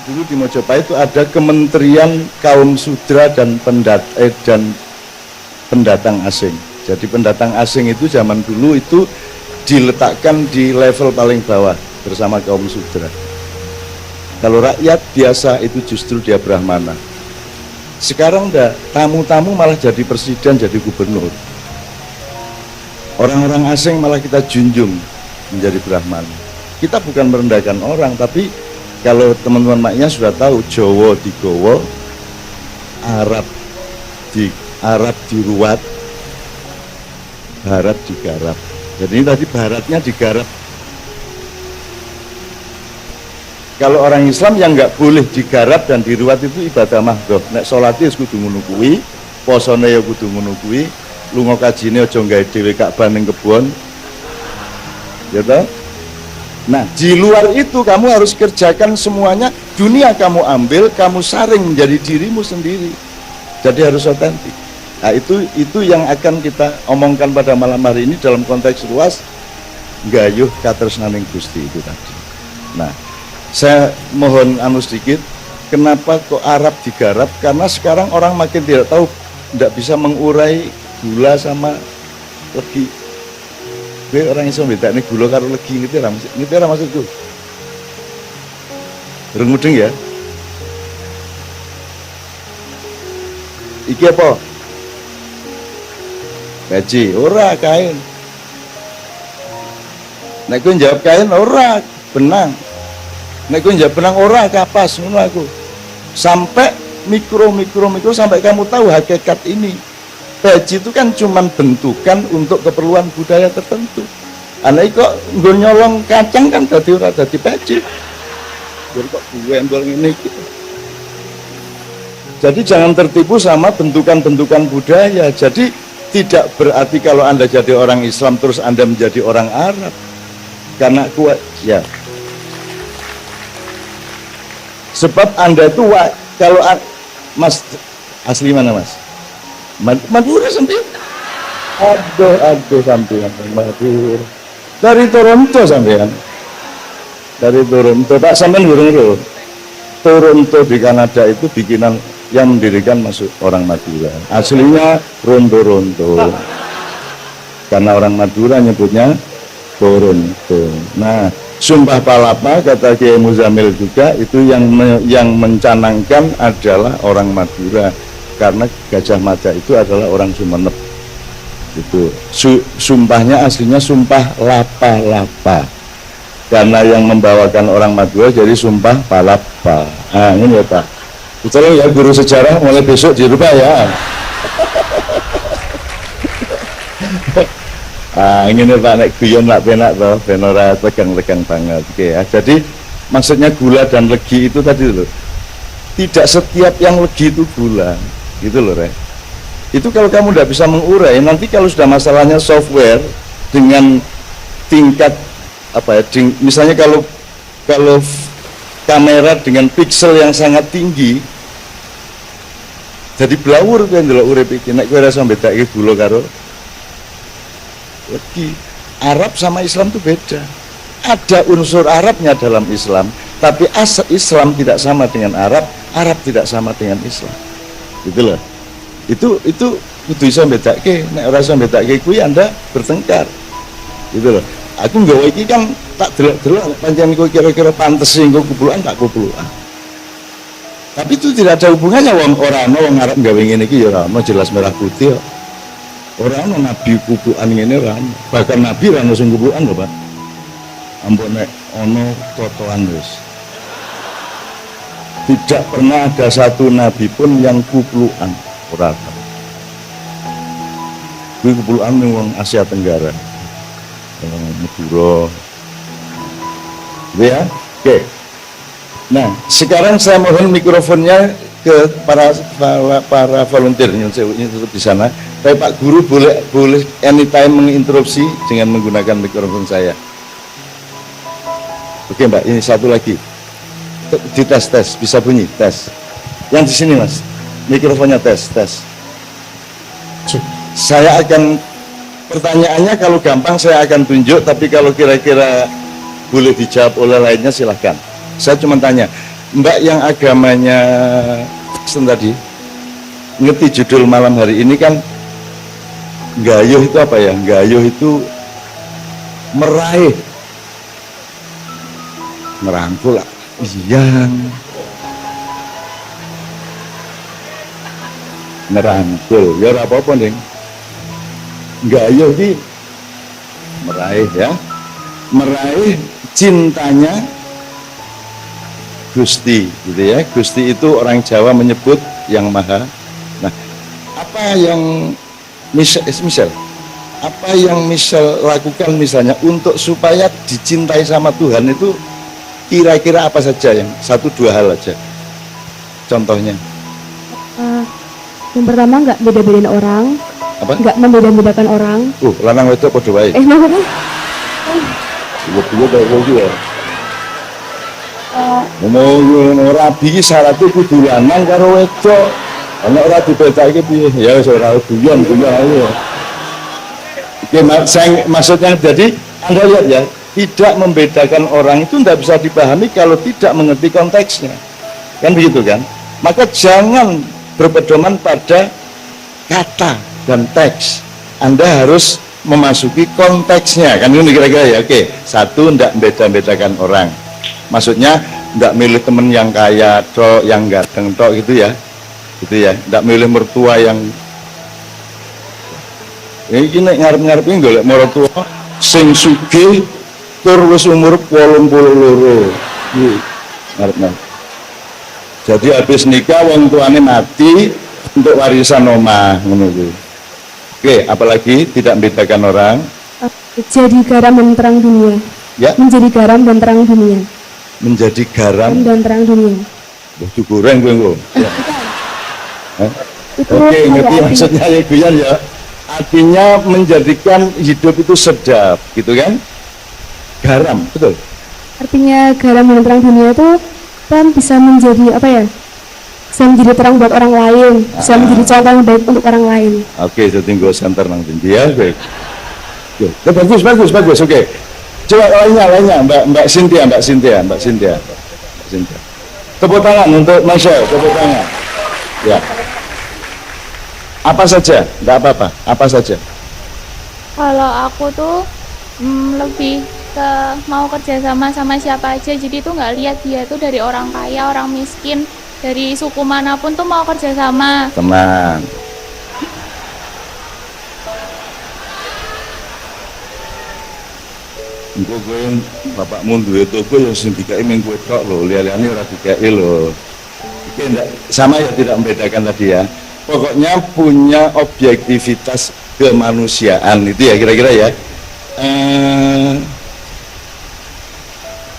dulu di Mojopahit itu ada Kementerian Kaum Sudra dan pendatang asing. Jadi pendatang asing itu zaman dulu itu diletakkan di level paling bawah bersama kaum sudra. Kalau rakyat biasa itu justru dia Brahmana. Sekarang enggak, tamu-tamu malah jadi presiden, jadi gubernur. Orang-orang asing malah kita junjung menjadi Brahmana. Kita bukan merendahkan orang, tapi kalau teman-teman maknya sudah tahu, Jawa digowo, Arab diruat, Barat digarap. Jadi ini tadi baratnya digarap. Kalau orang Islam yang nggak boleh digarap dan diruat itu ibadah mahdhah. Nek salate wis kudu ngono kuwi, posone ya kudu ngono kuwi, lunga kajine aja gawe dhewe Ka'bah ning kebon. Ya toh? Nah, di luar itu kamu harus kerjakan semuanya, dunia kamu ambil, kamu saring menjadi dirimu sendiri. Jadi harus otentik. Nah, itu yang akan kita omongkan pada malam hari ini dalam konteks luas, gayuh katresnaning Gusti itu tadi. Nah, saya mohon sedikit, kenapa kok Arab digarap? Karena sekarang orang makin tidak tahu, tidak bisa mengurai gula sama legi. Gue orang Islam beda nih gula karo legi, gitu ya maksudku. Remudeng ya? Iki apa? Gaji, ora kain. Nek kowe jawab kain ora, benang. Nek kowe jawab benang ora, kapas ngono aku. Sampai mikro sampai kamu tahu hakikat ini. Gaji itu kan cuman bentukan untuk keperluan budaya tertentu. Anak kok nggo nyolong kacang kan dadi ora dadi peci. Biar kok gue embol ngene iki. Jadi jangan tertipu sama bentukan-bentukan budaya. Jadi tidak berarti kalau Anda jadi orang Islam terus Anda menjadi orang Arab. Karena kuat, ya. Sebab Anda itu kalau Mas asli mana Mas? Madura sampai. Aduh sampai Madura. Dari Toronto sampean. Dari Toronto. Pak sampean burung. Toronto di Kanada itu bikinan yang mendirikan masuk orang Madura. Aslinya Ronto. Karena orang Madura nyebutnya Toronto. Nah, Sumpah Palapa kata Kiai Muzamil juga itu yang mencanangkan adalah orang Madura, karena Gajah Mada itu adalah orang Sumenep. Itu sumpahnya aslinya Sumpah Lapa-Lapa. Karena yang membawakan orang Madura jadi Sumpah Palapa. Nah, ini ya Pak. Betul ya, guru sejarah mulai besok dirubah ya. Ini nih Pak, nek guyon lak penak toh, benora tegang-tegang banget. Oke ya. Jadi maksudnya gula dan legi itu tadi loh. Tidak setiap yang legi itu gula, gitu loh, Re. Itu kalau kamu tidak bisa mengurai, nanti kalau sudah masalahnya software dengan tingkat apa ya, misalnya kalau kamera dengan pixel yang sangat tinggi, jadi blawur kan delok urip iki. Nek kowe rasa bedake gula karo legi. Arab sama Islam itu beda. Ada unsur Arabnya dalam Islam, tapi Islam tidak sama dengan Arab, Arab tidak sama dengan Islam. Gitu loh. Itu kudu iso bedake. Nek ora iso bedake kuwi Anda bertengkar. Gitu loh. Aku nggawa iki kan tak delok-delok pancen kowe kira-kira pantes sing kupulukan tak kupulukan. Tapi itu tidak ada hubungannya wong Arab gawe ngene iki ya ora ono jelas merah putih kok. Ora ono nabi kupukan ngene ora ono. Bahkan nabi ora ono sing kupukan lho, Pak. Ampun nek ono totoan wis. Tidak pernah ada satu nabi pun yang kupulukan. Ora ono. Kuwi kupulukan ning wong Asia Tenggara. Madura. Ya, oke. Nah, sekarang saya mohon mikrofonnya ke para volunteer yang di sana. Tapi Pak Guru boleh anytime menginterupsi dengan menggunakan mikrofon saya. Oke Mbak, ini satu lagi. Di tes bisa bunyi tes. Yang di sini Mas, mikrofonnya tes. Saya akan pertanyaannya kalau gampang saya akan tunjuk, tapi kalau kira-kira boleh dijawab oleh lainnya silahkan. Saya cuma tanya, Mbak yang agamanya Kristen tadi, ngerti judul malam hari ini kan, gayuh itu apa ya? Gayuh itu meraih, merangkul, yang merangkul, ya apa-apa nih. Gayuh ini meraih ya, meraih cintanya Gusti, gitu ya. Gusti itu orang Jawa menyebut yang maha. Nah, apa yang misal apa yang misal lakukan misalnya untuk supaya dicintai sama Tuhan itu kira-kira apa saja, yang satu dua hal aja contohnya? Yang pertama nggak beda-bedain orang, Apa? nggak membeda-bedakan orang. Lanang wedok padha wae. Maksudnya Iya kayak gitu ya. Ngomong rabi syaratnya kudu lanang karo wedok. Ana ora dibedakake piye? Ya wis ora guyon ae. Oke, maksudnya jadi Anda lihat ya, tidak membedakan orang itu tidak bisa dipahami kalau tidak mengerti konteksnya. Kan begitu kan? Maka jangan berpedoman pada kata dan teks. Anda harus memasuki konteksnya. Kan ini kira-kira ya. Oke, satu, tidak beda-bedakan orang. Maksudnya tidak milih temen yang kaya tok, yang ganteng tok gitu ya. Gitu ya. Tidak milih mertua yang ini ngarep-ngarep ini golek mertua sing sugih tur wis umur 82. Ngarep-ngarep. Jadi habis nikah wong tuane mati untuk warisan omah ngono kuwi. Oke, apalagi tidak membedakan orang. jadi garam dan terang dunia. Ya, Menjadi garam dan terang dunia. menjadi garam. Dan terang dunia. Waduh, goreng kowe engko. Ya. Itu Oke, ngerti ada maksudnya ya Guyan ya. Artinya menjadikan hidup itu sedap, gitu kan? Garam, betul. artinya garam dan terang dunia itu kan bisa menjadi apa ya? Bisa menjadi terang buat orang lain, bisa menjadi contoh yang baik untuk orang lain. Oke, jadi gue center nang dia, baik. Oke, bagus. Oke. Coba lainnya, Mbak Cynthia. Tepuk tangan untuk Michelle, tepuk tangan. Ya. Apa saja, enggak apa-apa. Apa saja. Kalau aku tuh lebih ke mau kerja sama siapa aja, jadi tuh nggak lihat dia tuh dari orang kaya, orang miskin, dari suku manapun tuh mau kerja sama. Tenang. Engko kowe bapakmu duwe toko ya sing dikeki mung kowe tok lho, liyane ora dikeki lho. Iki enggak sama ya, tidak membedakan tadi ya. Pokoknya punya objektivitas kemanusiaan itu ya kira-kira ya.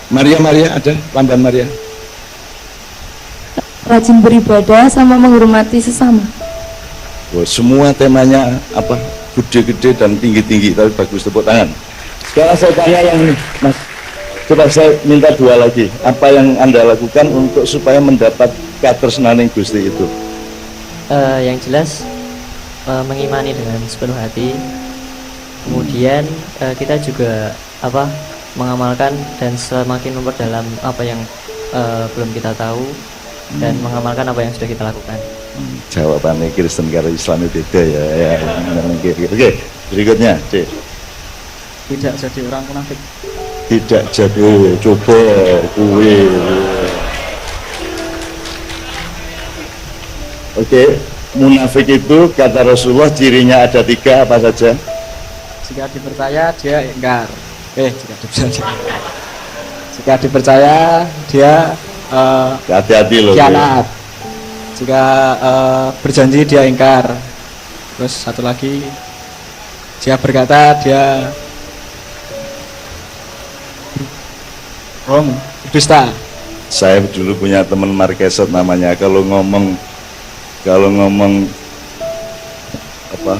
Maria ada tambahan Maria? Rajin beribadah sama menghormati sesama. Oh, semua temanya apa? Gede-gede dan tinggi-tinggi, tapi bagus, tepuk tangan. Sekarang saya tanya yang ini, Mas. Coba saya minta dua lagi. Apa yang Anda lakukan untuk supaya mendapat katresnaning Gusti itu? Yang jelas mengimani dengan sepenuh hati. Kemudian kita juga mengamalkan dan semakin memperdalam apa yang belum kita tahu dan mengamalkan apa yang sudah kita lakukan. Jawabannya Kristen karo Islam itu beda ya. Oke, berikutnya, C. Tidak jadi orang munafik. Tidak jadi, coba kuwi. Oke, munafik itu kata Rasulullah cirinya ada 3, apa saja? Jika dipercaya dia ingkar. Jika dipercaya dia Hati-hati loh. khianat. Jika berjanji dia ingkar. Terus satu lagi, jika berkata dia dusta. Saya dulu punya teman markeset namanya, kalau ngomong apa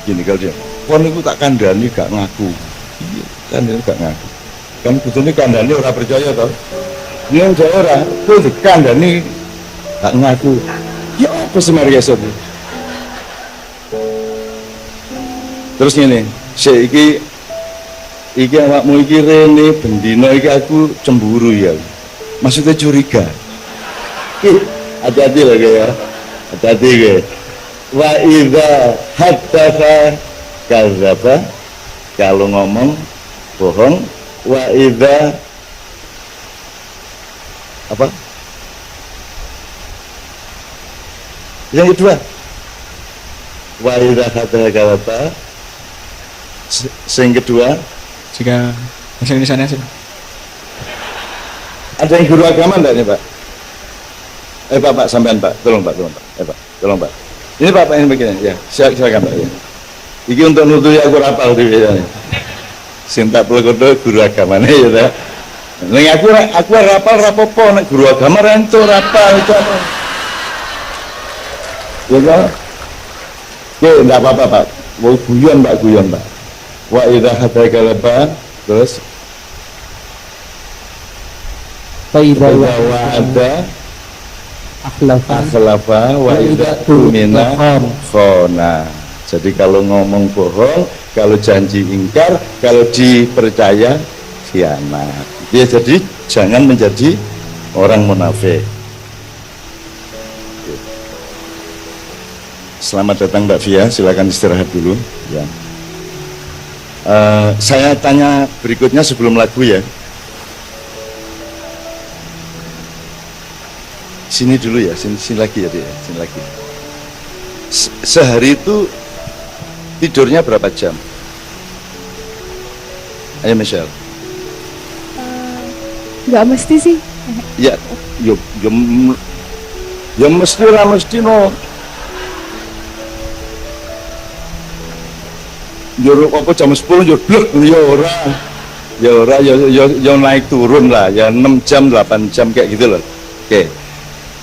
gini, kalau dia kon itu tak kandani gak ngaku, iya kan, dia gak ngaku kan, betulnya kandani orang percaya toh, ini yang jauh orang itu kandani gak ngaku, ya apa sih markeset itu. Terus ini iki awakmu iki rene bendino iki aku cemburu ya. Maksudnya curiga. Ih, hati-hati loh ya. Hati-hati ya. Wa idza haddatsa kadzdzaba, kalau ngomong bohong. Wa idza apa? Yang kedua, wa idza haddatsa kadzdzaba. Yang kedua, Jika bahasa Indonesia sih. ada yang guru agama enggak nih Pak? Pak, sampean Pak, tolong Pak. Pak, tolong Pak. Ini Pak ini begini, ya, silakan Pak. Ya. Iki untuk nutuhi aku rapal di ya. Sing tak pelkodo guru agama nih ya. Ta. Ning aku rapal rapopo nek guru agama rento rapal itu apa? Ya kan? Oke, enggak apa-apa Pak. Mau guyon Pak. Wa idza hadaka laba, terus Faidah ada akhlafa akhlafa wa idza tumina khona. Jadi kalau ngomong bohong, kalau janji ingkar, kalau dipercaya khianat. Ya, jadi jangan menjadi orang munafik. Selamat datang Mbak Via, silakan istirahat dulu ya. Saya tanya berikutnya sebelum lagu ya. Sini dulu ya, sini lagi ya dia, sini lagi. Sehari itu tidurnya berapa jam? Ayo Michelle. Nggak mesti sih. Ya, yo mesti no. Yo apa jam 10 yo blek yo ora yo naik turun lah, ya 6 jam 8 jam kayak gitu loh. Oke.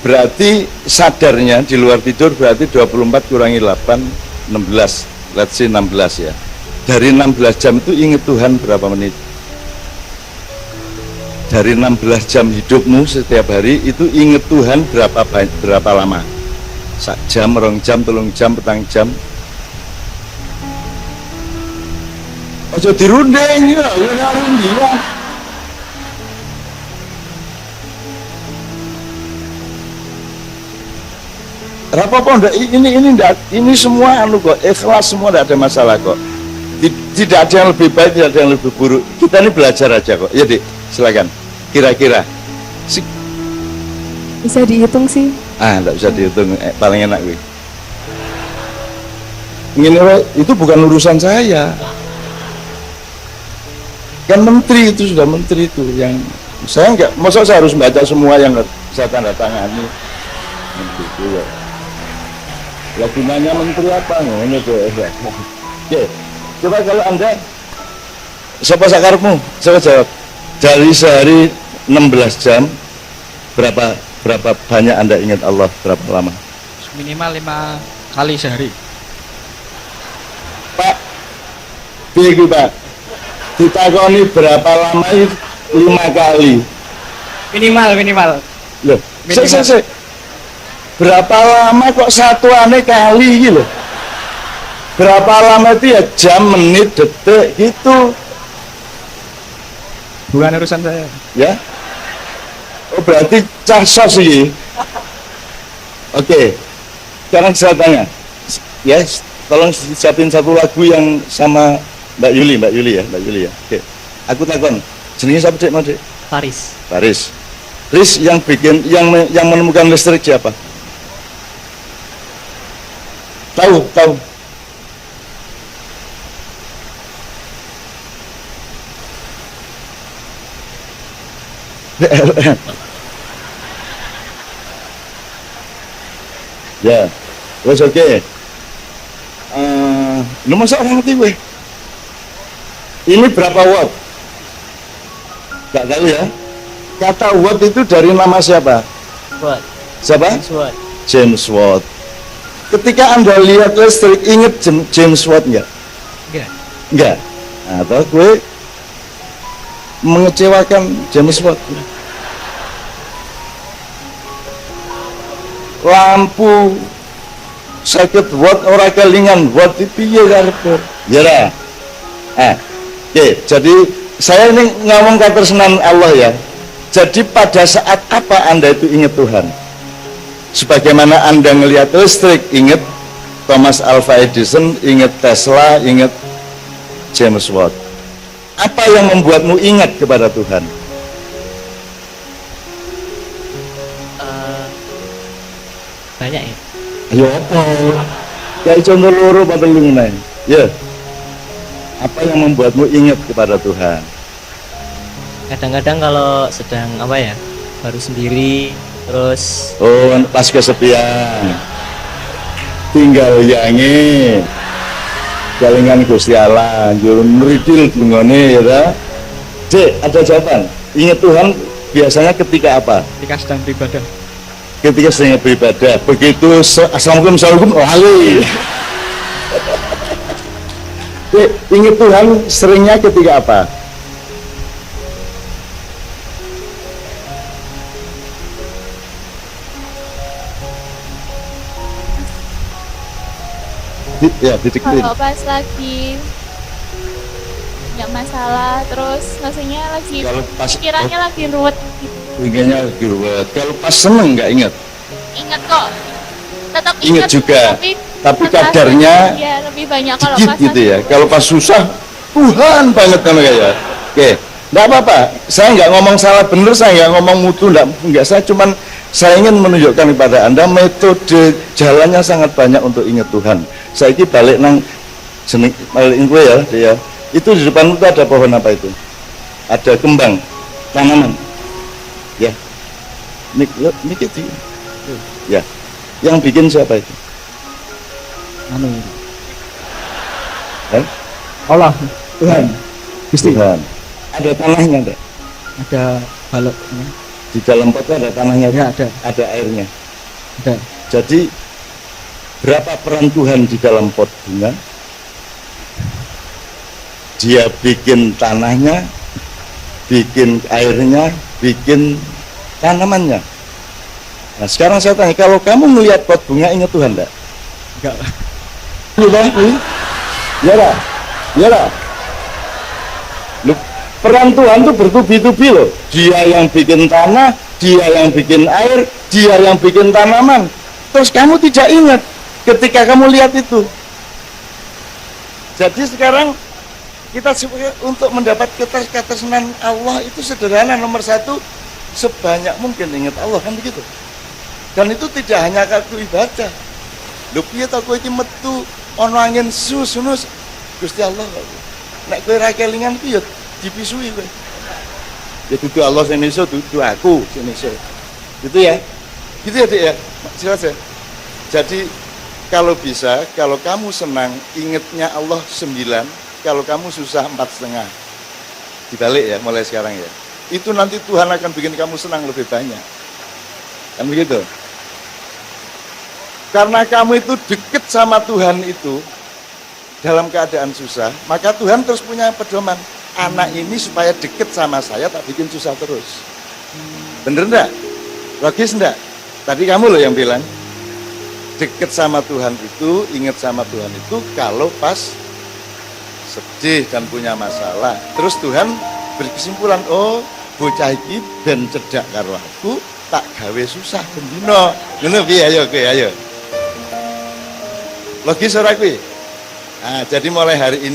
Berarti sadarnya di luar tidur berarti 24 kurangi 8 16. Let's say 16 ya. Dari 16 jam itu ingat Tuhan berapa menit? Dari 16 jam hidupmu setiap hari itu ingat Tuhan berapa lama? 1 jam, 2 jam, 3 jam, 4 jam. Ojo dirundeng ya, ngarundi ya. Rapopo ndak ini semua anu kok, ikhlas semua, tidak ada masalah kok. Tidak ada yang lebih baik, tidak ada yang lebih buruk. Kita ini belajar aja kok. Ya Dik, silakan. Kira-kira Bisa dihitung sih. enggak bisa dihitung, paling enak gue. Ini itu bukan urusan saya. Kan menteri itu sudah menteri itu yang saya enggak, masa saya harus baca semua yang saya tanda tangani. Gitu ya. Ya gunanya menteri apa ngono tuh ya. Oke. Coba kalau Anda siapa sakarmu? Saya jawab. Dari sehari 16 jam berapa banyak Anda ingat Allah berapa lama? Minimal 5 kali sehari. Pak, piye Pak? Ditakoni berapa lama itu 5 kali? Minimal. Loh, saya. Berapa lama kok satuannya kali gitu? Berapa lama itu ya jam, menit, detik gitu? Bukan urusan saya. Ya? Oh berarti casos sih. Oke. Sekarang saya tanya. Ya, tolong siapin satu lagu yang sama Mbak Yuli ya. Oke. Aku takon. Jenenge siapa Dek, Mas Dek? Paris. Riz yang bikin yang menemukan listrik siapa? Tahu. Ya, wes oke. Lu masa orang ngerti gue? Ini berapa watt? Gak tahu ya. Kata watt itu dari nama siapa? Watt. Siapa? Watt. James Watt. Ketika Anda lihat listrik, inget James Watt nggak? Enggak. Atau gue mengecewakan James Watt. Lampu sakit watt ora kelingan watt itu piye karepe? Ya ra. Oke, jadi saya ini ngomong ketersenan Allah ya. Jadi pada saat apa Anda itu ingat Tuhan? Sebagaimana Anda ngelihat listrik, ingat Thomas Alva Edison, ingat Tesla, ingat James Watt. Apa yang membuatmu ingat kepada Tuhan? Banyak ya. Ayo apa? Kayak contoh loro pada lungan. Ya. Apa yang membuatmu ingat kepada Tuhan? Kadang-kadang kalau sedang apa ya, baru sendiri, terus Oh, pas kesepian. Tinggal yangi. Jalingan Gusti Allah, njur mridil dungane ya ta. Dek, ada jawaban. Ingat Tuhan biasanya ketika apa? Ketika sedang beribadah. Ketika sedang beribadah. Begitu assalamualaikum lali. Dek, ingat Tuhan seringnya ketika apa? Ya, didiktin. Kalau pas lagi nggak masalah, terus maksudnya lagi Kalau pas pikirannya lagi ruwet gitu. Ingatnya lagi ruwet. Kalau pas seneng nggak ingat? Ingat kok, tetap Ingat ingat juga. Tapi rasanya, kadarnya ya lebih banyak kalau dikit pas gitu lagi ya. ruwet. Kalau pas susah, Tuhan banget kan kayak. Oke, nggak apa-apa. Saya nggak ngomong salah bener, saya nggak ngomong mutu, nggak. Saya cuman saya ingin menunjukkan kepada Anda metode jalannya sangat banyak untuk ingat Tuhan. Saya ini balik nang jeneng balik gue ya, dia. Itu di depan itu ada pohon apa itu? Ada kembang, tanaman. Ya. Ini gitu. Ya. Yang bikin siapa itu? Anu, Eh? Allah, Tuhan, Gusti, Tuhan. Ada tanahnya enggak? ada balok, Di dalam pot ada tanahnya, ya ada, ada airnya. ada. Jadi berapa peran Tuhan di dalam pot bunga? Dia bikin tanahnya, bikin airnya, bikin tanamannya. Nah sekarang saya tanya, kalau kamu melihat pot bunga ingat Tuhan enggak? Enggak. Ya lah, ya lah. Loh, peran Tuhan tuh bertubi-tubi loh. Dia yang bikin tanah, dia yang bikin air, dia yang bikin tanaman. Terus kamu tidak ingat ketika kamu lihat itu. Jadi sekarang kita untuk mendapat ketersanan Allah itu sederhana. Nomor satu, sebanyak mungkin ingat Allah, kan begitu. Dan itu tidak hanya kartu ibadah. Lho piye ta kowe iki metu ana angin sunus Gusti Allah kok. Nek kowe ra kelingan piye dipisui kowe. Ya dudu Allah sing iso, dudu aku sing iso. Gitu ya. Gitu ya, Dik ya. Silakan. Jadi kalau bisa, kalau kamu senang ingatnya Allah 9, kalau kamu susah 4,5. Dibalik ya mulai sekarang ya. Itu nanti Tuhan akan bikin kamu senang lebih banyak. Kan begitu? Karena kamu itu dekat sama Tuhan itu dalam keadaan susah, maka Tuhan terus punya pedoman. Anak ini supaya dekat sama saya tak bikin susah terus. Bener enggak? Logis enggak? Tadi kamu loh yang bilang dekat sama Tuhan itu, ingat sama Tuhan itu kalau pas sedih dan punya masalah. Terus Tuhan berkesimpulan, oh bocah iki ben cedak karo aku, tak gawe susah bendino. Ngono piye ayo kowe ayo. Logis ora kuwi? Nah, jadi mulai hari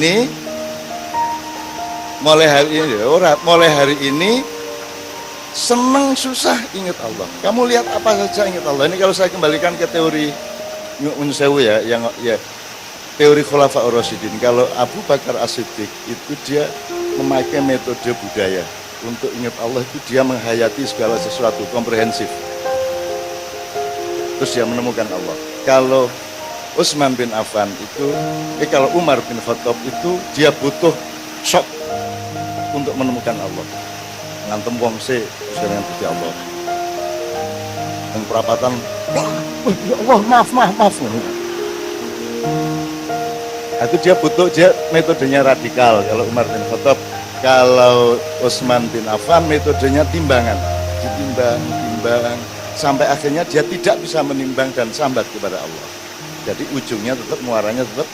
ini seneng susah ingat Allah. Kamu lihat apa saja ingat Allah. Ini kalau saya kembalikan ke teori Nyuwun Sewu ya, yang ya teori Khulafaur Rasyidin. Kalau Abu Bakar As-Siddiq itu dia memakai metode budaya untuk ingat Allah, itu dia menghayati segala sesuatu komprehensif. Terus dia menemukan Allah. Kalau Utsman bin Affan itu, kalau Umar bin Khattab itu dia butuh shock untuk menemukan Allah. Ngantem wong se terus dengan Gusti Allah. Yang perapatan, ya Allah maaf. Itu dia butuh, dia metodenya radikal. Kalau Umar bin Khattab, kalau Utsman bin Affan metodenya timbangan, ditimbang, sampai akhirnya dia tidak bisa menimbang dan sambat kepada Allah. Jadi ujungnya tetap muaranya tetap.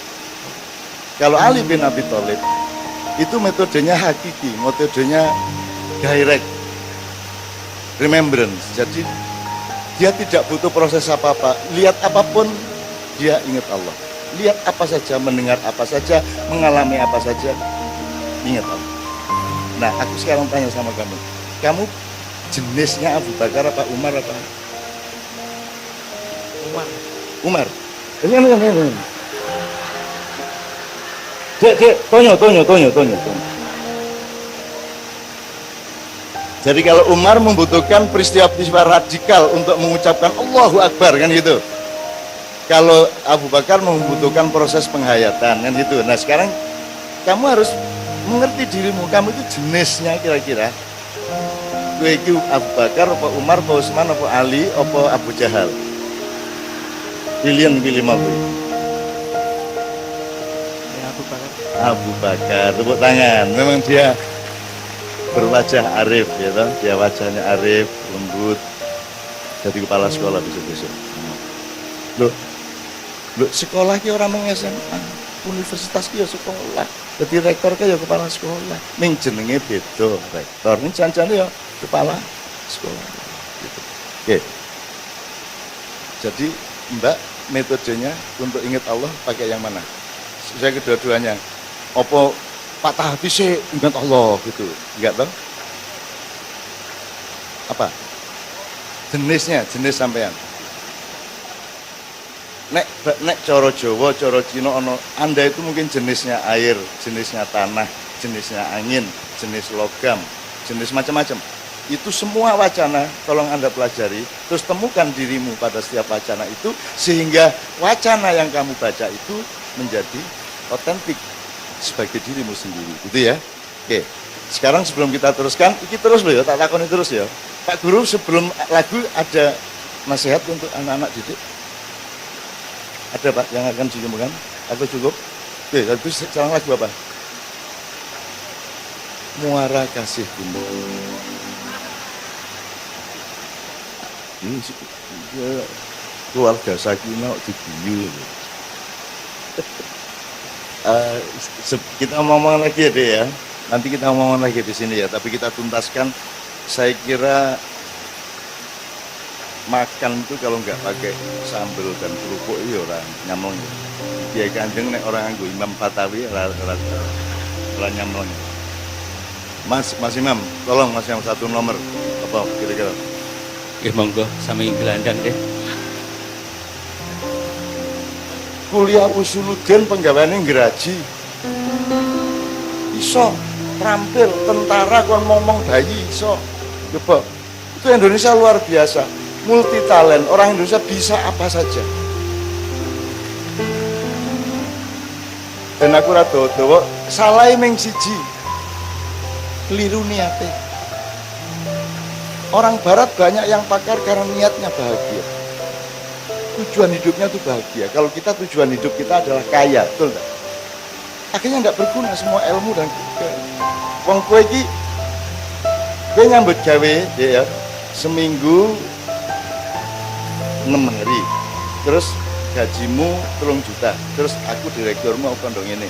Kalau Ali bin Abi Thalib itu metodenya hakiki, metodenya direct. remembrance. Jadi dia tidak butuh proses apa-apa. Lihat apapun dia ingat Allah. Lihat apa saja, mendengar apa saja, mengalami apa saja, ingat Allah. Nah, aku sekarang tanya sama kamu. Kamu jenisnya Abu Bakar apa Umar apa? Umar. Umar. Dek, tonyo. Jadi kalau Umar membutuhkan peristiwa-peristiwa radikal untuk mengucapkan Allahu Akbar kan gitu. Kalau Abu Bakar membutuhkan proses penghayatan kan gitu. Nah sekarang kamu harus mengerti dirimu, kamu itu jenisnya kira-kira. Kowe iki Abu Bakar, apa Umar, apa Utsman, apa Ali, apa Abu Jahal. Pilih mau. Ya, Abu Bakar. Abu Bakar, tepuk tangan. Memang dia berwajah arif ya toh. Dia wajahnya arif, lembut. Jadi kepala sekolah besok-besok. Loh, sekolah ki orang nang SMA, universitas ki ya sekolah. Jadi rektor ki ya kepala sekolah. Ning jenenge beda, rektor. Ning janjane ya kepala sekolah. Gitu. Oke. Jadi Mbak, metodenya untuk ingat Allah pakai yang mana? Saya kedua-duanya. Apa patah hati sih ingat Allah gitu? Enggak toh? Apa? Jenis sampean. Nek coro Jawa, coro Cina ono, Anda itu mungkin jenisnya air, jenisnya tanah, jenisnya angin, jenis logam, jenis macam-macam. Itu semua wacana tolong Anda pelajari, terus temukan dirimu pada setiap wacana itu sehingga wacana yang kamu baca itu menjadi otentik sebagai dirimu sendiri. Gitu ya. Oke. Sekarang sebelum kita teruskan, iki terus loh ya, tak takoni terus ya. Pak Guru sebelum lagu ada nasihat untuk anak-anak didik? Ada Pak yang akan diumumkan? Atau cukup? Oke, lagu sekarang lagu apa? Muara Kasih Bunda. Ini keluarga Sakinah dibiyu. Kita ngomong lagi ya deh ya. Nanti kita ngomong lagi di sini ya. Tapi kita tuntaskan. Saya kira makan itu kalau nggak pakai sambal dan kerupuk itu orang nyamlong. Dia Kanjeng nek orang anggo Imam Batawi orang nyamlong. Mas Imam, tolong Mas yang satu nomor apa kira-kira? Monggo sami gelandang deh. Kuliah Usuluddin penggaweane ngeraji. Iso terampil tentara kon ngomong bayi iso. Coba. Itu Indonesia luar biasa. Multi talent, orang Indonesia bisa apa saja. Dan aku rada salah ming siji. Keliru niate. Orang barat banyak yang pakar karena niatnya bahagia. Tujuan hidupnya itu bahagia. Kalau kita tujuan hidup kita adalah kaya, betul enggak? Akhirnya enggak berguna semua ilmu dan wong kowe iki kowe nyambut gawe ya, seminggu 6 hari. Terus gajimu 3 juta. Terus aku direkturmu aku kandong ini.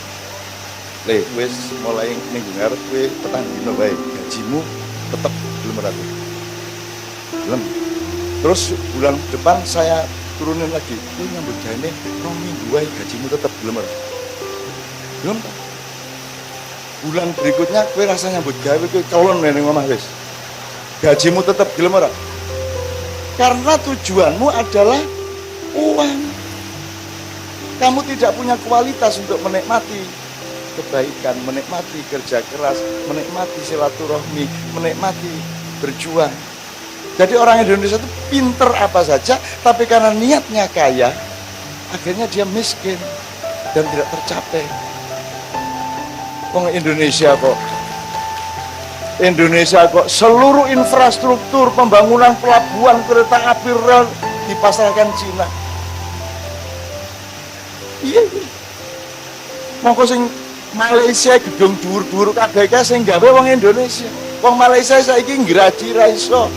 Le, wis mulai minggu ngarep kowe petang dino bae. Gajimu tetap belum ratus. Belum. Terus bulan depan saya turunin lagi. Kowe nyambut gawe 2 minggu wae gajimu tetap belum ratus. Belum. Bulan berikutnya kowe rasa nyambut gawe kowe kelon ning omah wis. Gajimu tetap gelem ora? Karena tujuanmu adalah uang. Kamu tidak punya kualitas untuk menikmati kebaikan, menikmati kerja keras, menikmati silaturahmi, menikmati berjuang. Jadi orang Indonesia itu pinter apa saja, tapi karena niatnya kaya, akhirnya dia miskin dan tidak tercapai. Orang Indonesia kok seluruh infrastruktur pembangunan pelabuhan kereta api rel dipasarkan Cina. Iya. Mongko sing Malaysia gedung dhuwur-dhuwur kabeh kae sing gawe wong Indonesia. Wong Malaysia saiki ngraji ra iso.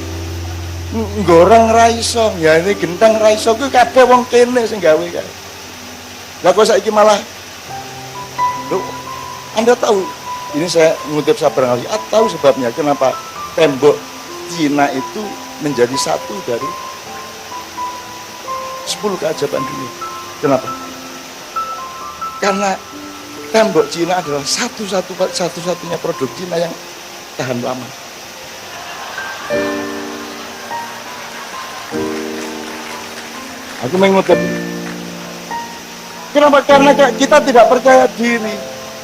Goreng ra iso, ya ini genteng ra iso kuwi kabeh wong kene sing gawe kae. Lah kok saiki malah Loh, Anda tahu ini saya ngutip Sabar Ngali, tahu sebabnya kenapa tembok Cina itu menjadi satu dari 10 keajaiban dunia. Kenapa? Karena tembok Cina adalah satu-satunya produk Cina yang tahan lama. Aku mengutip. Kenapa? Karena kita tidak percaya diri.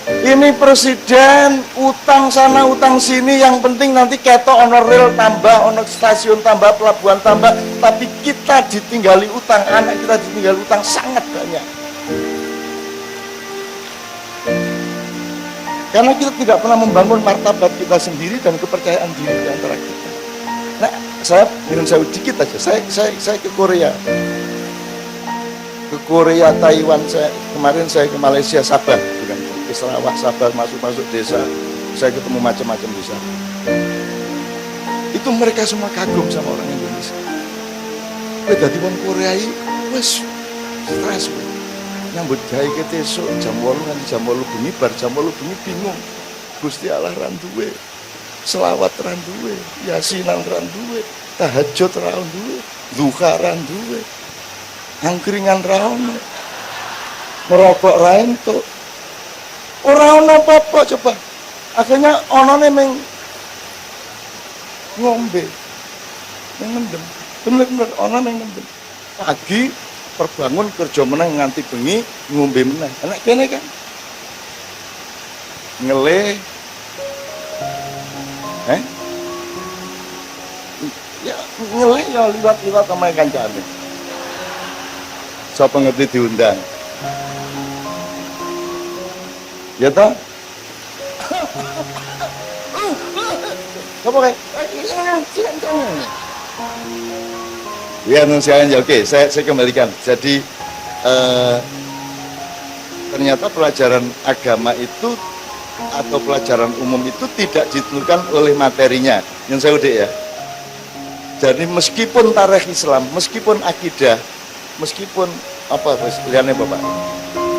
Ini presiden utang sana utang sini, yang penting nanti ketok ono rel tambah, ono stasiun tambah, pelabuhan tambah, tapi kita ditinggali utang, anak kita ditinggali utang sangat banyak. Karena kita tidak pernah membangun martabat kita sendiri dan kepercayaan diri di antara kita. Nah, saya dikit aja. Saya ke Korea. Ke Korea, Taiwan, kemarin saya ke Malaysia, Sabah, bukan ke Sarawak, Sabah, masuk desa, saya ketemu macam-macam desa. Itu mereka semua kagum sama orang Indonesia. Dadi wong Korea iki wis stres. Nyambut gawe kete esuk jam 8 nganti jam 8 bengi, bar jam 8 bengi bingung. Gusti Allah ra duwe, selawat ra duwe, yasinan ra duwe, tahajud ra duwe, duha ra duwe. Angkringan ra ono, merokok ra entuk, ora ono apa-apa. Coba akhirnya onone meng ngombe, meng mendem, bener-bener ono meng mendem. Pagi perbangun kerja meneng nganti bengi ngombe meneh. Enak kene kan ngeleh, ya ngeleh ya liwat-liwat sama kancane. Siapa ngerti diundang? Ya toh? Siapa kayak? Ya, nunsiakan ya. Oke, saya kembalikan. Jadi ternyata pelajaran agama itu atau pelajaran umum itu tidak ditentukan oleh materinya. Yang saya udah ya. Jadi meskipun tarikh Islam, meskipun akidah, meskipun apa pilihannya Bapak,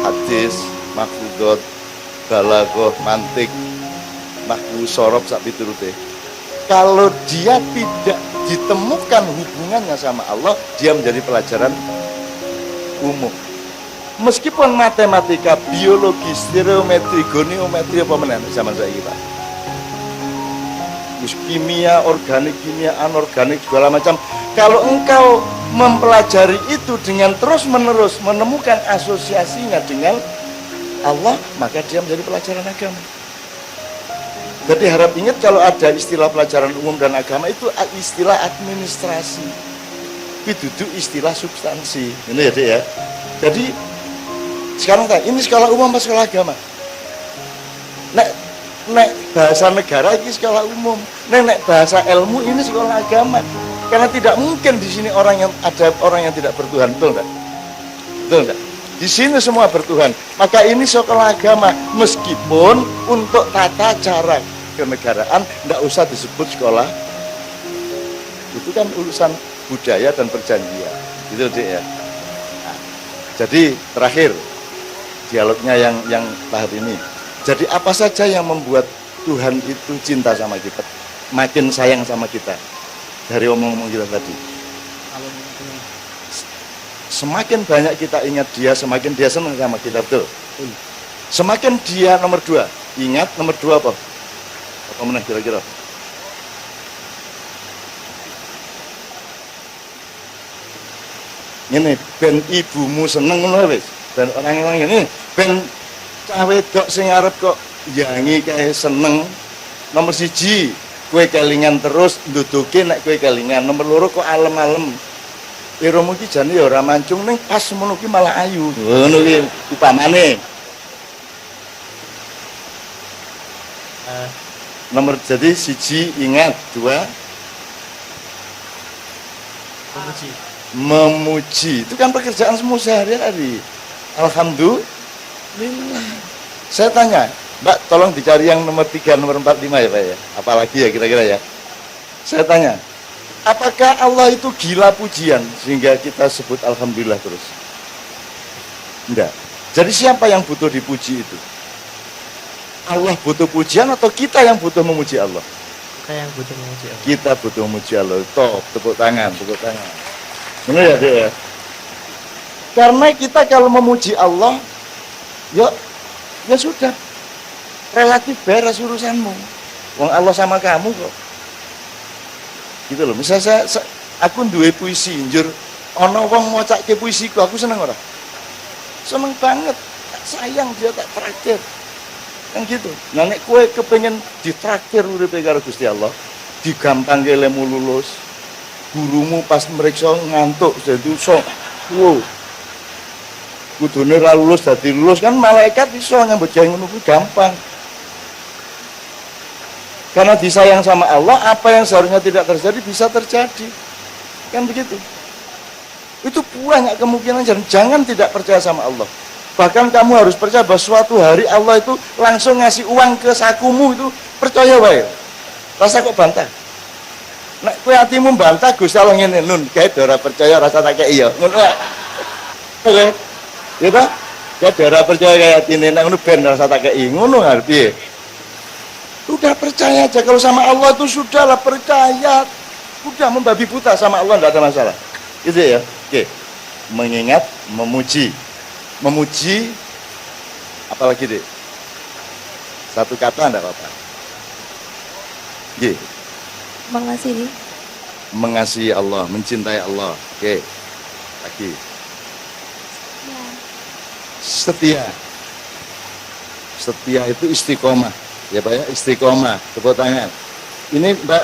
hadis, mahfudot, balaghah, mantik, nahwu, sorob, sak piturute, kalau dia tidak ditemukan hubungannya sama Allah, dia menjadi pelajaran umum. Meskipun matematika, biologi, stereometri, goniometri, apa meneh zaman saya Pak, kimia, organik, kimia, anorganik, segala macam. Kalau engkau mempelajari itu dengan terus-menerus menemukan asosiasinya dengan Allah, maka dia menjadi pelajaran agama. Jadi harap ingat kalau ada istilah pelajaran umum dan agama itu istilah administrasi, itu istilah substansi. Ini ya Dek ya. Jadi sekarang ini sekolah umum apa sekolah agama? Nek bahasa negara ini sekolah umum, nek bahasa ilmu ini sekolah agama. Karena tidak mungkin di sini ada orang yang tidak bertuhan, betul enggak? Betul enggak? Di sini semua bertuhan. Maka ini sekolah agama, meskipun untuk tata cara kenegaraan enggak usah disebut sekolah. Itu kan urusan budaya dan perjanjian. Gitu Dek ya. Nah, jadi terakhir dialognya yang tahap ini. Jadi apa saja yang membuat Tuhan itu cinta sama kita, makin sayang sama kita? Dari omong-omong kita tadi, semakin banyak kita ingat dia, semakin dia senang sama kita, betul? Semakin dia nomor 2, ingat nomor 2 apa? Apa meneh kira-kira? Ini ben ibumu seneng ngono wis, ben orang-orang ini ben cah wedok sing arep kok yangi kae seneng. Nomor 1, kue kelingan terus nduduke nek kue kelingan. Nomor 2 kok alem-alem. Iromu ki jane ya ora mancung ning pas ngono ki malah ayu. Ngono ki upamane. Nomor jadi 1 ingat, 2 memuji. Itu kan pekerjaan semua sehari-hari. Alhamdulillah. Saya tanya, Mbak, tolong dicari yang nomor 3, nomor 4, 5 ya Pak ya. Apalagi ya kira-kira ya. Saya tanya, apakah Allah itu gila pujian sehingga kita sebut Alhamdulillah terus? Enggak. Jadi siapa yang butuh dipuji itu? Allah butuh pujian atau kita yang butuh memuji Allah? Kita yang butuh memuji Allah. Kita butuh memuji Allah. Top, tepuk tangan, tepuk tangan. Benar ya, Dek ya? Karena kita kalau memuji Allah, ya sudah. Relatif beres urusanmu. Wong Allah sama kamu kok. Gitu loh. Misalnya aku duwe puisi, njur ana wong macake puisiku, aku seneng ora? Seneng banget. Sayang dia tak traktir. Kan gitu. Nah nek kowe kepengin ditraktir uripe karo Gusti Allah, digampangke lemu lulus. Gurumu pas meriksa ngantuk jadi iso. Wow. Kudune ra lulus dadi lulus kan malaikat iso nyambut gawe ngono kuwi gampang. Karena disayang sama Allah, apa yang seharusnya tidak terjadi bisa terjadi. Kan begitu. Itu banyak kemungkinan, jangan tidak percaya sama Allah. Bahkan kamu harus percaya bahwa suatu hari Allah itu langsung ngasih uang ke sakumu, itu percaya wae. Rasa kok bantah. Nek kowe atimu bantah Gusti Allah ngene, nun, kae ora percaya rasa tak kei ya. Ngono wae. Oke. Ya ta? Kae ora percaya kaya atine nek ngono ben rasa tak kei. Ngono arep piye? Udah percaya aja, kalau sama Allah itu sudahlah percaya. Udah membabi buta sama Allah, tidak ada masalah. Gitu ya. Oke. Mengingat, memuji. Memuji, apalagi deh? Satu kata enggak apa-apa. Oke. Mengasihi. Mengasihi Allah, mencintai Allah. Oke. Lagi. Setia. Setia itu istiqomah. Ya Pak ya, istiqomah, tepuk tangan. Ini Mbak,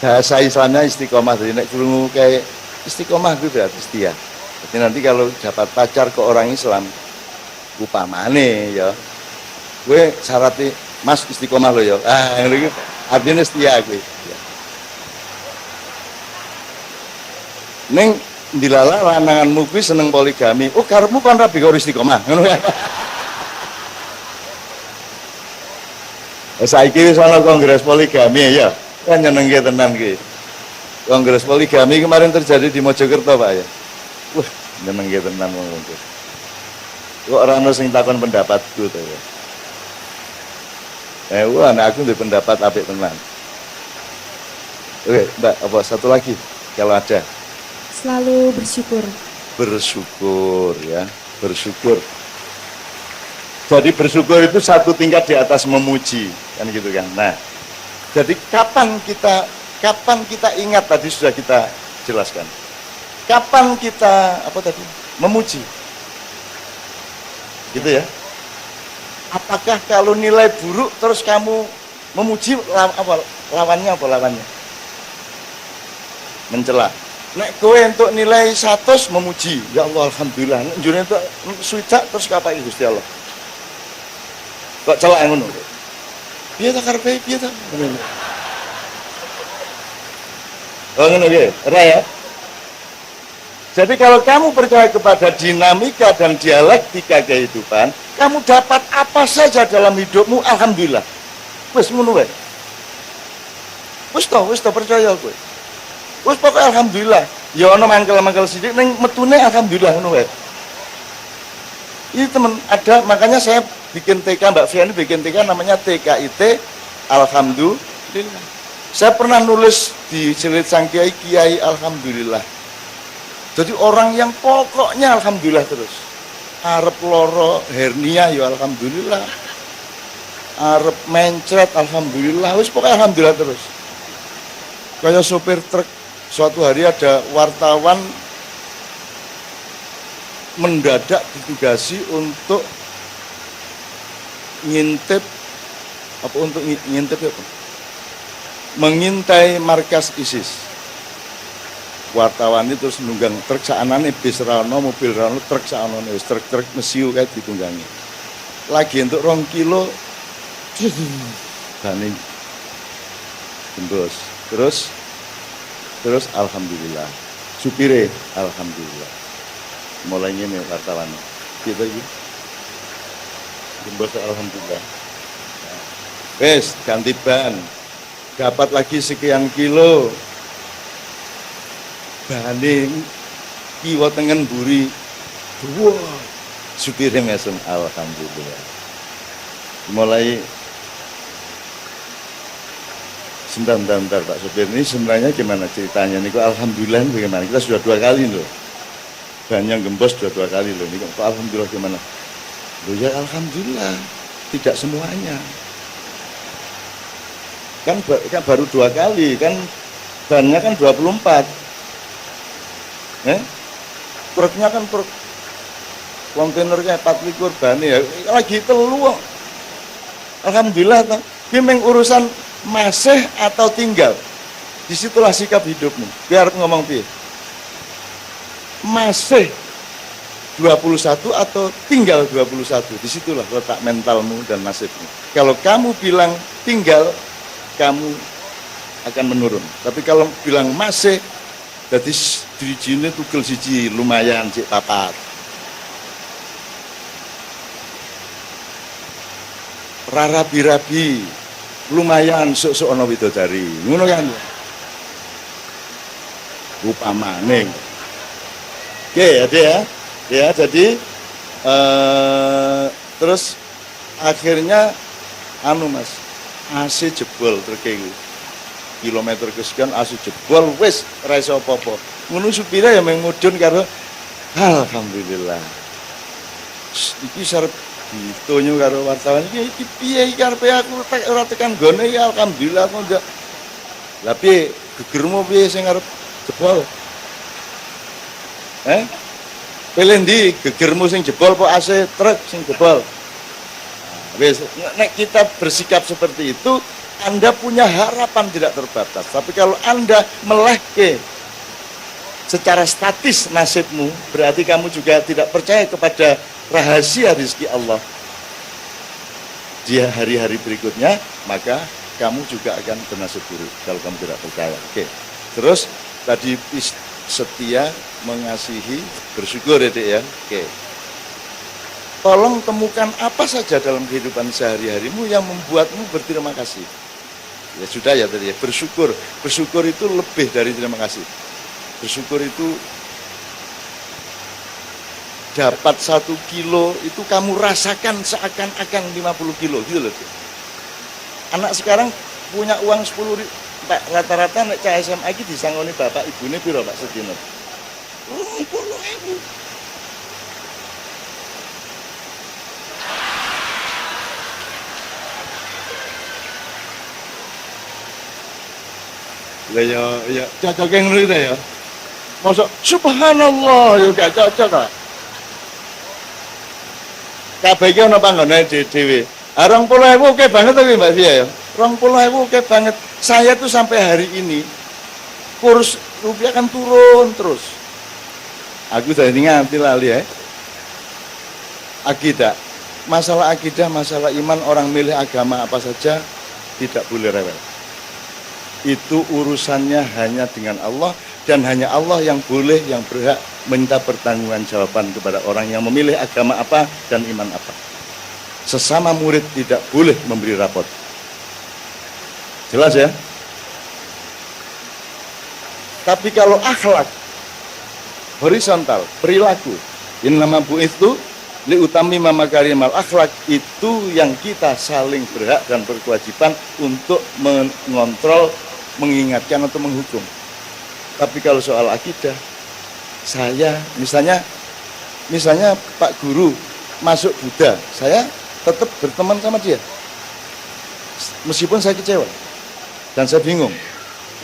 bahasa Islamnya istiqomah. Jadi nek krungu kayak istiqomah itu berarti setia. Jadi nanti kalau dapat pacar ke orang Islam, upamane ya, gue syaratnya Mas istiqomah lo ya. Ah, ini artinya setia gue. Ya. Neng dilala lananganmu gue seneng poligami. Oh karepmu kan rabi karo istiqomah. Ngono ya. Saiki wis ana kongres poligami ya. Kan nyenengke tenan ki. Kongres poligami kemarin terjadi di Mojokerto, Pak ya. Wah, nyenengke tenan wong itu. Kok ora ono sing takon pendapatku to ya. Wah, aku ndek pendapat apik tenan. Oke, Mbak, apa satu lagi kalau ada? Selalu bersyukur. Bersyukur ya, bersyukur. Jadi bersyukur itu satu tingkat di atas memuji, kan gitu kan. Nah, jadi kapan kita ingat tadi sudah kita jelaskan. Kapan kita memuji, gitu ya. Apakah kalau nilai buruk terus kamu memuji lawannya? Mencela. Nek kowe untuk nilai 100 memuji, ya Allah alhamdulillah. Nek njur entuk swidak terus kapan Gusti Allah? Kok celak ngono? Piye ta karepe piye ta? Oh ngono nggih, ora ya. Jadi kalau kamu percaya kepada dinamika dan dialektika kehidupan, kamu dapat apa saja dalam hidupmu, alhamdulillah. Wis ngono wae. Wis to percaya kowe. Wis pokoke alhamdulillah. Ya ana mangkel-mangkel sithik ning metune alhamdulillah ngono wae. Ini teman ada, makanya saya bikin TK, Mbak Fiani bikin TK namanya TKIT Alhamdulillah. Saya pernah nulis di Cilit Sang Kiai, Kiai Alhamdulillah. Jadi orang yang pokoknya Alhamdulillah terus. Arep loro hernia ya Alhamdulillah. Arep mencret Alhamdulillah. Wis pokoknya Alhamdulillah terus. Kayak sopir truk, suatu hari ada wartawan mendadak ditugasi untuk ngintip mengintai markas ISIS. Wartawan itu terus nunggang truk saanane bis rano, mobil rano, truk saanane wis truk mesiu kae ditunggangi. Lagi untuk 2 kilo bani tembus. Terus alhamdulillah. Supire alhamdulillah. Mulai ngene wartawan. Kita iki. Tembus alhamdulillah. Wes ganti ban. Dapat lagi sekian kilo. Bane kiwa tengen buri. Wah, supire mesem alhamdulillah. Mulai Sebentar Pak Sopir, ini sebenarnya gimana ceritanya? Ini kok alhamdulillah bagaimana? Kita sudah 2 kali loh. Banyak gembos sudah 2 kali loh. Ini kok alhamdulillah gimana? Loh ya alhamdulillah, tidak semuanya. Kan baru 2 kali, kan bannya kan 24. Truknya kan truk kontainernya 4 ban ya. Lagi telu. Alhamdulillah toh. Memang urusan masih atau tinggal. Disitulah sikap hidupmu. Biar ngomong piye. Masih 21 atau tinggal 21. Disitulah letak mentalmu dan nasibmu. Kalau kamu bilang tinggal, kamu akan menurun. Tapi kalau bilang masih, jadi dirijine tugel siji lumayan cek papat. Rarabi-rabi lumayan sok-sok ana widodari. Ngono kan. Upamane. Oke, ada ya. Ya, jadi terus akhirnya Mas, AC jebol truk kilometer kesekian AC jebol wis ora iso apa-apa. Ngono supire ya mengudun karo alhamdulillah. Iki sarep ditonyo karo wartawan iki piye iki karepe aku ora tekan gone ya alhamdulillah aku ndak. Lah piye gegermu piye sing arep jebol? Pilih ndi gegermu sing jebol apa AC truk sing jebol? Wis nek kita bersikap seperti itu, Anda punya harapan tidak terbatas. Tapi kalau Anda melehke secara statis nasibmu, berarti kamu juga tidak percaya kepada rahasia rezeki Allah di hari-hari berikutnya, maka kamu juga akan bernasib buruk kalau kamu tidak percaya. Oke. Terus tadi setia, mengasihi, bersyukur ya Dek ya. Oke. Tolong temukan apa saja dalam kehidupan sehari-harimu yang membuatmu berterima kasih. Ya sudah ya tadi ya, bersyukur. Bersyukur itu lebih dari terima kasih. Bersyukur itu dapat 1 kilo itu kamu rasakan seakan-akan 50 kilo gitu loh. Anak sekarang punya uang 10.000, Pak, rata-rata nek cah SMA iki disangoni bapak ibune piro Pak sedina? 20.000. Lah ya cocok yang ngono ya. Mosok subhanallah ya gak cocok kok. Kabeh iki ana panggone dhewe. 20.000 oke banget to Mbak Fia ya. 20.000 oke banget. Saya tuh sampai hari ini kurs rupiah kan turun terus. Aku udah ngerti lali ya. Akidah. Masalah akidah, masalah iman, orang milih agama apa saja tidak boleh rewel. Itu urusannya hanya dengan Allah, dan hanya Allah yang boleh, yang berhak minta pertanggungjawaban kepada orang yang memilih agama apa dan iman apa. Sesama murid tidak boleh memberi rapot. Jelas ya? Tapi kalau akhlak horizontal, perilaku, innama bu'itsu liutammima makarimal akhlak, itu yang kita saling berhak dan berkewajiban untuk mengontrol, mengingatkan atau menghukum. Tapi kalau soal akidah, saya misalnya Pak Guru masuk Buddha, saya tetap berteman sama dia. Meskipun saya kecewa dan saya bingung,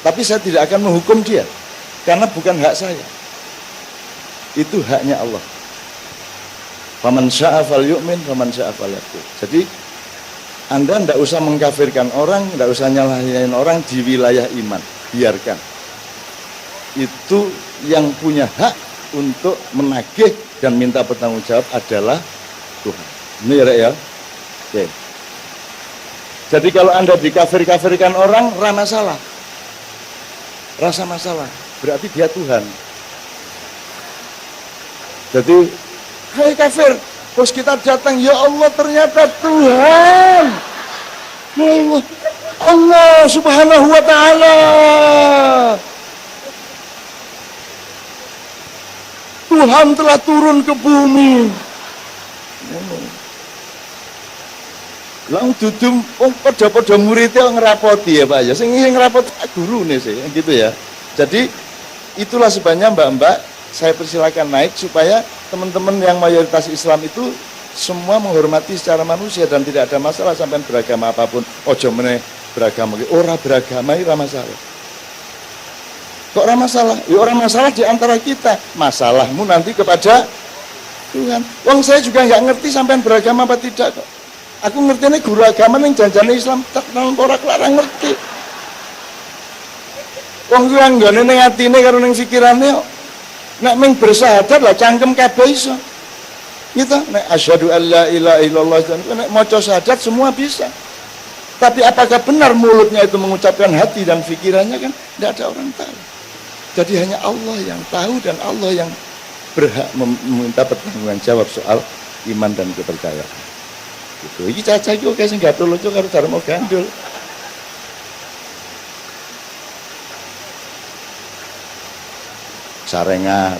tapi saya tidak akan menghukum dia karena bukan hak saya. Itu haknya Allah. Faman syaa falyu'min, faman syaa falyakfur. Jadi Anda tidak usah mengkafirkan orang, tidak usah nyalahin orang di wilayah iman. Biarkan. Itu yang punya hak untuk menagih dan minta bertanggung jawab adalah Tuhan. Ini ya. Oke. Jadi kalau Anda dikafir-kafirkan orang, rasa masalah. Berarti dia Tuhan. Jadi, hai kafir, terus kita datang, ya Allah ternyata Tuhan. Allah subhanahu wa ta'ala. Tuhan telah turun ke bumi. Lang dudum padha-padha muridé ngrapoti ya Pak ya. Sing ngrapot gurune sih gitu ya. Jadi itulah sebabnya Mbak-mbak saya persilakan naik supaya teman-teman yang mayoritas Islam itu semua menghormati secara manusia dan tidak ada masalah sampai beragama apapun. Ojo meneh beragama, ora beragama ora masalah. Kok ora masalah? Ya ora masalah di antara kita. Masalahmu nanti kepada Tuhan. Wong saya juga nggak ngerti sampai beragama apa tidak kok. Aku ngerti nih guru agama nih janjane Islam tak nang ora kelarang ngerti. Wong kuwi anggone ning atine karo ning sikirane kok. Nek ming bersyahadat lah cangkem kabeh iso. Gitu, nek asyhadu alla ilaha illallah dan nek maca syahadat semua bisa. Tapi apakah benar mulutnya itu mengucapkan hati dan pikirannya kan tidak ada orang tahu. Jadi hanya Allah yang tahu dan Allah yang berhak meminta pertanggungan jawab soal iman dan kepercayaan. Gitu. Iki caca iki oke sing gatul lucu karo Darmo Gandul. Sarengat,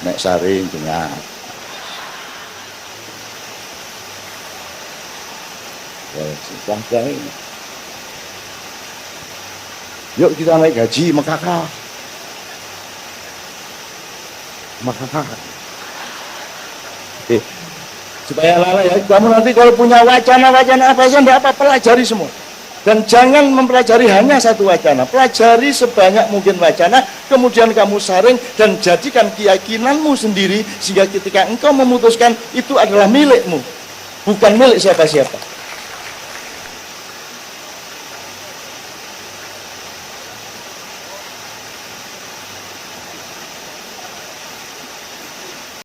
nek saring dengar. Ya, susah ini. Yuk kita naik gaji makaka. Supaya lala ya, kamu nanti kalau punya wacana-wacana apa saja enggak apa, pelajari semua. Dan jangan mempelajari hanya satu wacana, pelajari sebanyak mungkin wacana, kemudian kamu saring dan jadikan keyakinanmu sendiri sehingga ketika engkau memutuskan itu adalah milikmu, bukan milik siapa-siapa.